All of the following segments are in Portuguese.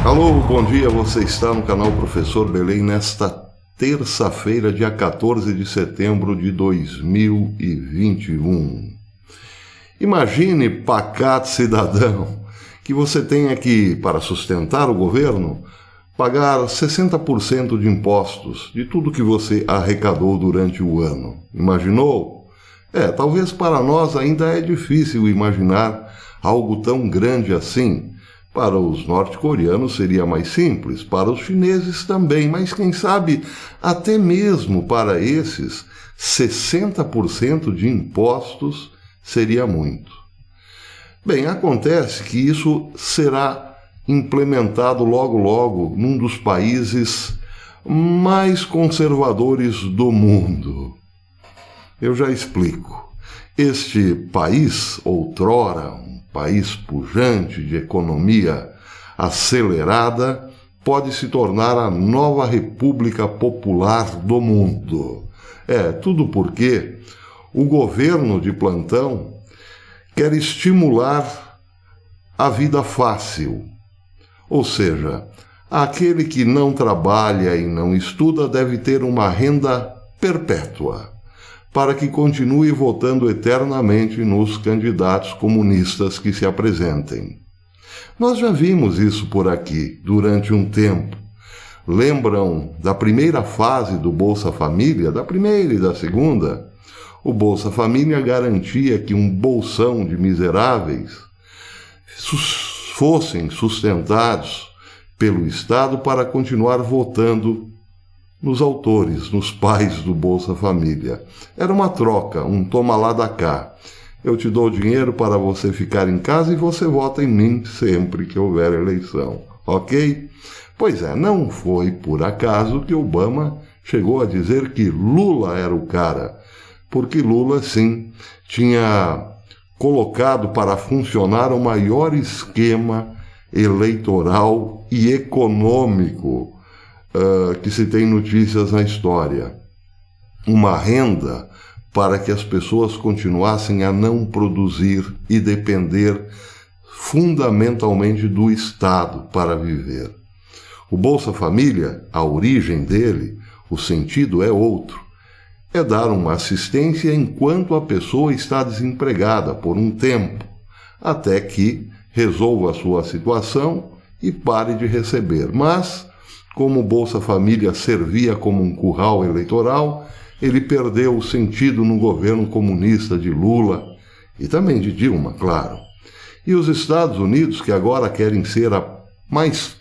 Alô, bom dia, você está no canal Professor Belém nesta terça-feira, dia 14 de setembro de 2021. Imagine, pacato cidadão, que você tenha que, para sustentar o governo, pagar 60% de impostos de tudo que você arrecadou durante o ano. Imaginou? Talvez para nós ainda é difícil imaginar algo tão grande assim. Para os norte-coreanos seria mais simples, para os chineses também, mas quem sabe até mesmo para esses, 60% de impostos seria muito. Bem, acontece que isso será implementado logo num dos países mais conservadores do mundo. Eu já explico. Este país, outrora, um país pujante de economia acelerada, pode se tornar a nova República Popular do mundo. Tudo porque o governo de plantão quer estimular a vida fácil. Ou seja, aquele que não trabalha e não estuda deve ter uma renda perpétua, para que continue votando eternamente nos candidatos comunistas que se apresentem. Nós já vimos isso por aqui durante um tempo. Lembram da primeira fase do Bolsa Família, da primeira e da segunda? O Bolsa Família garantia que um bolsão de miseráveis fossem sustentados pelo Estado para continuar votando nos autores, nos pais do Bolsa Família. Era uma troca, um toma lá da cá. Eu te dou dinheiro para você ficar em casa e você vota em mim sempre que houver eleição, ok? Pois não foi por acaso que Obama chegou a dizer que Lula era o cara, porque Lula, sim, tinha colocado para funcionar o maior esquema eleitoral e econômico que se tem notícias na história. Uma renda para que as pessoas continuassem a não produzir e depender fundamentalmente do Estado para viver. O Bolsa Família, a origem dele, o sentido é outro. É dar uma assistência enquanto a pessoa está desempregada por um tempo, até que resolva a sua situação e pare de receber. Mas, como o Bolsa Família servia como um curral eleitoral, ele perdeu o sentido no governo comunista de Lula e também de Dilma, claro. E os Estados Unidos, que agora querem ser a mais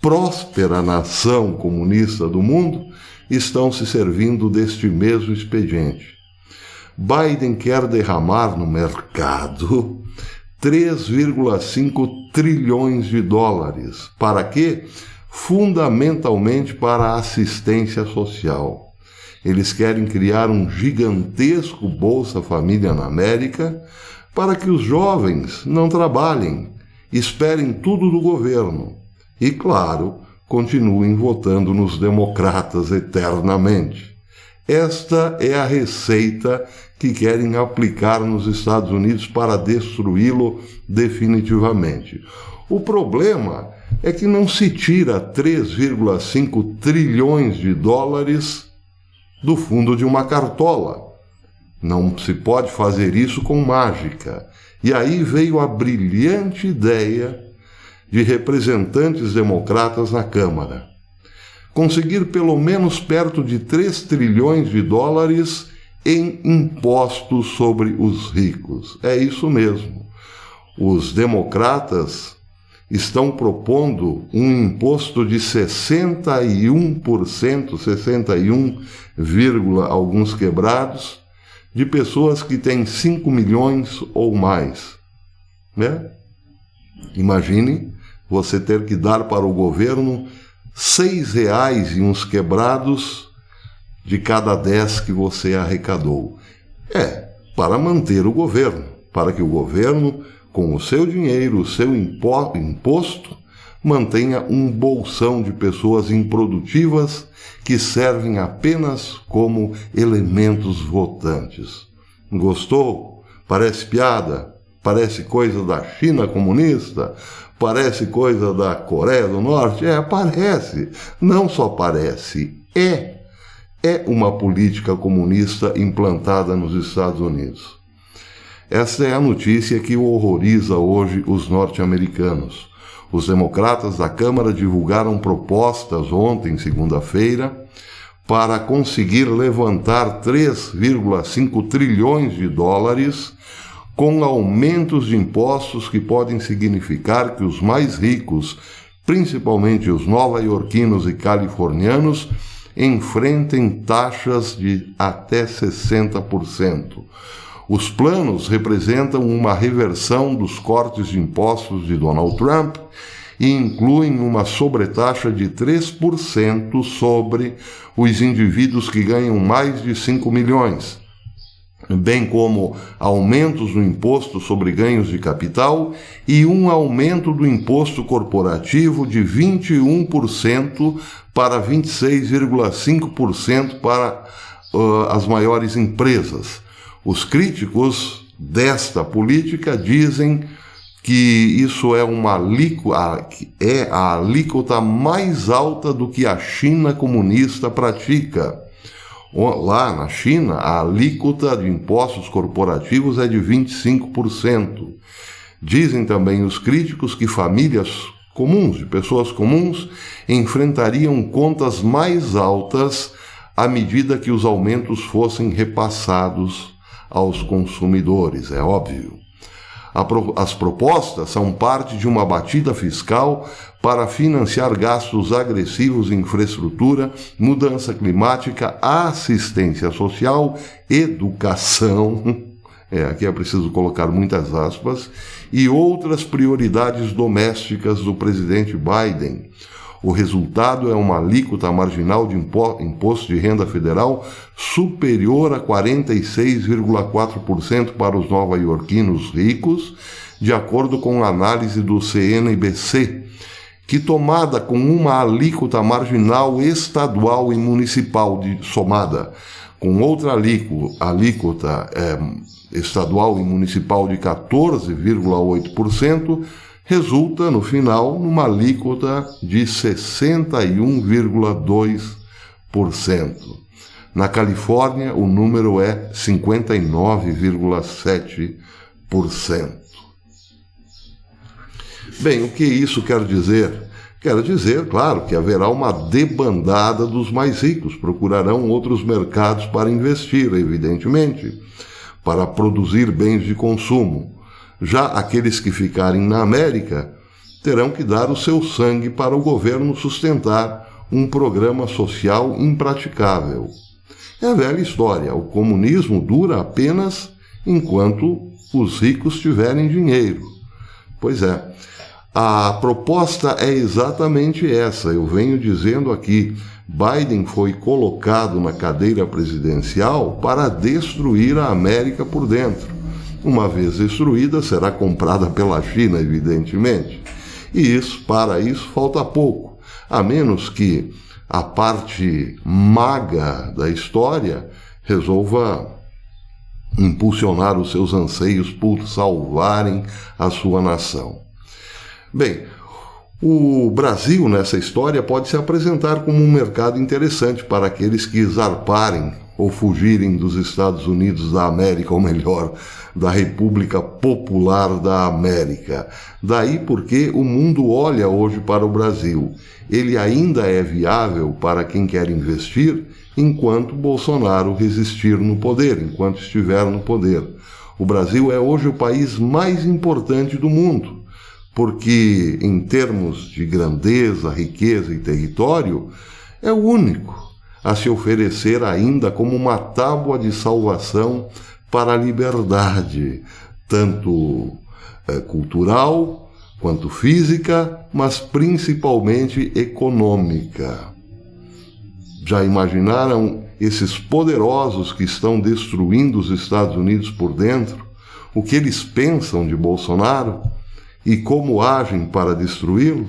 próspera nação comunista do mundo, estão se servindo deste mesmo expediente. Biden quer derramar no mercado 3,5 trilhões de dólares. Para quê? Fundamentalmente para a assistência social. Eles querem criar um gigantesco Bolsa Família na América para que os jovens não trabalhem, esperem tudo do governo e, claro, continuem votando nos democratas eternamente. Esta é a receita que querem aplicar nos Estados Unidos para destruí-lo definitivamente. O problema é que não se tira 3,5 trilhões de dólares do fundo de uma cartola. Não se pode fazer isso com mágica. E aí veio a brilhante ideia de representantes democratas na Câmara. Conseguir pelo menos perto de 3 trilhões de dólares em impostos sobre os ricos. É isso mesmo. Os democratas estão propondo um imposto de 61%, 61, alguns quebrados, de pessoas que têm 5 milhões ou mais. Imagine você ter que dar para o governo R$6 e uns quebrados de cada 10 que você arrecadou. Para manter o governo, para que o governo, com o seu dinheiro, o seu imposto, mantenha um bolsão de pessoas improdutivas que servem apenas como elementos votantes. Gostou? Parece piada? Parece coisa da China comunista? Parece coisa da Coreia do Norte? Parece. Não só parece, é uma política comunista implantada nos Estados Unidos. Esta é a notícia que horroriza hoje os norte-americanos. Os democratas da Câmara divulgaram propostas ontem, segunda-feira, para conseguir levantar 3,5 trilhões de dólares com aumentos de impostos que podem significar que os mais ricos, principalmente os nova-iorquinos e californianos, enfrentem taxas de até 60%. Os planos representam uma reversão dos cortes de impostos de Donald Trump e incluem uma sobretaxa de 3% sobre os indivíduos que ganham mais de 5 milhões, bem como aumentos no imposto sobre ganhos de capital e um aumento do imposto corporativo de 21% para 26,5% para as maiores empresas. Os críticos desta política dizem que isso é a alíquota mais alta do que a China comunista pratica. Lá na China, a alíquota de impostos corporativos é de 25%. Dizem também os críticos que famílias comuns, de pessoas comuns, enfrentariam contas mais altas à medida que os aumentos fossem repassados aos consumidores, é óbvio. As propostas são parte de uma batida fiscal para financiar gastos agressivos em infraestrutura, mudança climática, assistência social, educação, aqui é preciso colocar muitas aspas, e outras prioridades domésticas do presidente Biden. O resultado é uma alíquota marginal de imposto de renda federal superior a 46,4% para os nova-iorquinos ricos, de acordo com a análise do CNBC, que tomada com uma alíquota marginal estadual e municipal somada com outra alíquota estadual e municipal de 14,8%, resulta, no final, numa alíquota de 61,2%. Na Califórnia, o número é 59,7%. Bem, o que isso quer dizer? Quer dizer, claro, que haverá uma debandada dos mais ricos, procurarão outros mercados para investir, evidentemente, para produzir bens de consumo. Já aqueles que ficarem na América terão que dar o seu sangue para o governo sustentar um programa social impraticável. É a velha história, o comunismo dura apenas enquanto os ricos tiverem dinheiro. Pois é, a proposta é exatamente essa, eu venho dizendo aqui, Biden foi colocado na cadeira presidencial para destruir a América por dentro. Uma vez destruída, será comprada pela China, evidentemente. E para isso falta pouco, a menos que a parte maga da história resolva impulsionar os seus anseios por salvarem a sua nação. Bem, o Brasil nessa história pode se apresentar como um mercado interessante para aqueles que zarparem ou fugirem dos Estados Unidos da América, ou melhor, da República Popular da América. Daí porque o mundo olha hoje para o Brasil. Ele ainda é viável para quem quer investir enquanto Bolsonaro resistir no poder, enquanto estiver no poder. O Brasil é hoje o país mais importante do mundo, porque em termos de grandeza, riqueza e território, é o único a se oferecer ainda como uma tábua de salvação para a liberdade, tanto cultural quanto física, mas principalmente econômica. Já imaginaram esses poderosos que estão destruindo os Estados Unidos por dentro? O que eles pensam de Bolsonaro? E como agem para destruí-lo?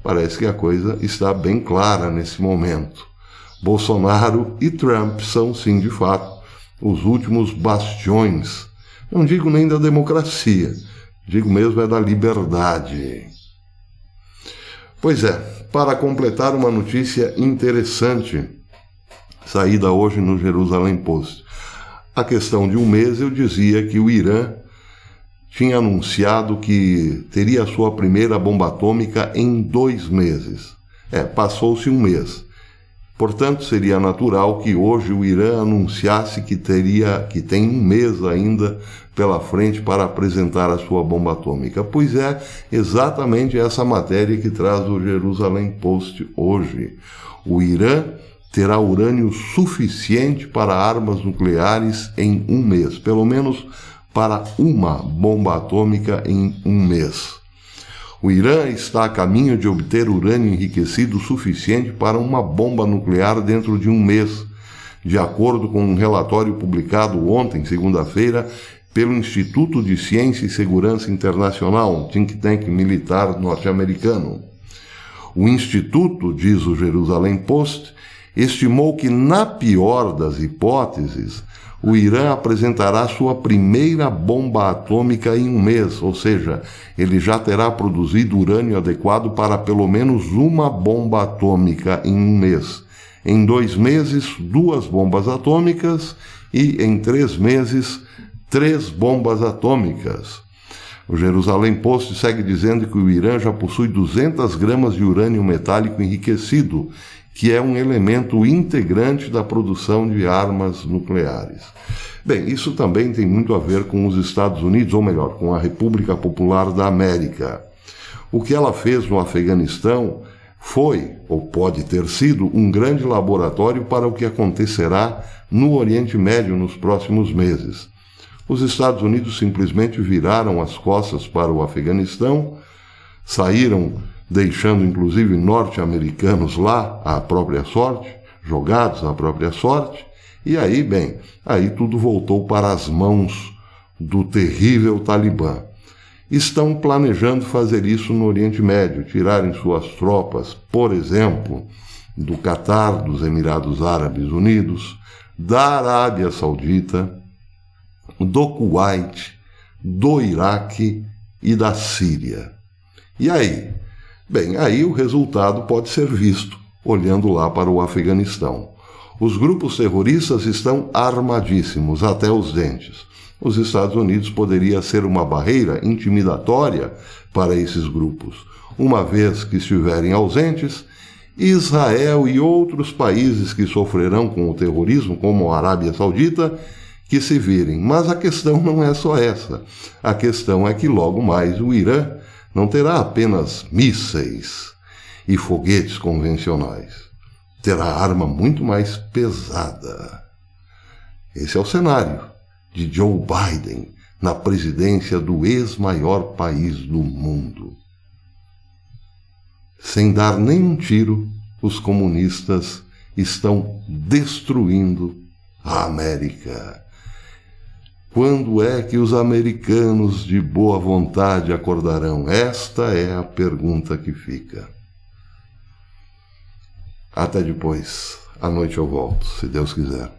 Parece que a coisa está bem clara nesse momento. Bolsonaro e Trump são, sim, de fato, os últimos bastiões Não digo nem da democracia, digo mesmo é da liberdade. Pois é, para completar uma notícia interessante, saída hoje no Jerusalém Post. A questão de um mês eu dizia que o Irã tinha anunciado que teria a sua primeira bomba atômica em 2 meses. Passou-se um mês. Portanto, seria natural que hoje o Irã anunciasse que tem um mês ainda pela frente para apresentar a sua bomba atômica. Pois é, exatamente essa matéria que traz o Jerusalém Post hoje. O Irã terá urânio suficiente para armas nucleares em um mês, pelo menos para uma bomba atômica em um mês. O Irã está a caminho de obter urânio enriquecido suficiente para uma bomba nuclear dentro de um mês, de acordo com um relatório publicado ontem, segunda-feira, pelo Instituto de Ciência e Segurança Internacional, um think tank militar norte-americano. O Instituto, diz o Jerusalém Post, estimou que, na pior das hipóteses, o Irã apresentará sua primeira bomba atômica em um mês, ou seja, ele já terá produzido urânio adequado para pelo menos uma bomba atômica em um mês. Em 2 meses, 2 bombas atômicas e, em 3 meses, 3 bombas atômicas. O Jerusalém Post segue dizendo que o Irã já possui 200 gramas de urânio metálico enriquecido, que é um elemento integrante da produção de armas nucleares. Bem, isso também tem muito a ver com os Estados Unidos, ou melhor, com a República Popular da América. O que ela fez no Afeganistão foi, ou pode ter sido, um grande laboratório para o que acontecerá no Oriente Médio nos próximos meses. Os Estados Unidos simplesmente viraram as costas para o Afeganistão, saíram deixando inclusive norte-americanos lá à própria sorte, jogados à própria sorte, e aí, aí tudo voltou para as mãos do terrível Talibã. Estão planejando fazer isso no Oriente Médio, tirarem suas tropas, por exemplo, do Catar, dos Emirados Árabes Unidos, da Arábia Saudita, do Kuwait, do Iraque e da Síria. E aí? Aí o resultado pode ser visto, olhando lá para o Afeganistão. Os grupos terroristas estão armadíssimos até os dentes. Os Estados Unidos poderia ser uma barreira intimidatória para esses grupos. Uma vez que estiverem ausentes, Israel e outros países que sofrerão com o terrorismo, como a Arábia Saudita, que se virem. Mas a questão não é só essa. A questão é que logo mais o Irã não terá apenas mísseis e foguetes convencionais. Terá arma muito mais pesada. Esse é o cenário de Joe Biden na presidência do ex-maior país do mundo. Sem dar nenhum tiro, os comunistas estão destruindo a América. Quando é que os americanos de boa vontade acordarão? Esta é a pergunta que fica. Até depois. À noite eu volto, se Deus quiser.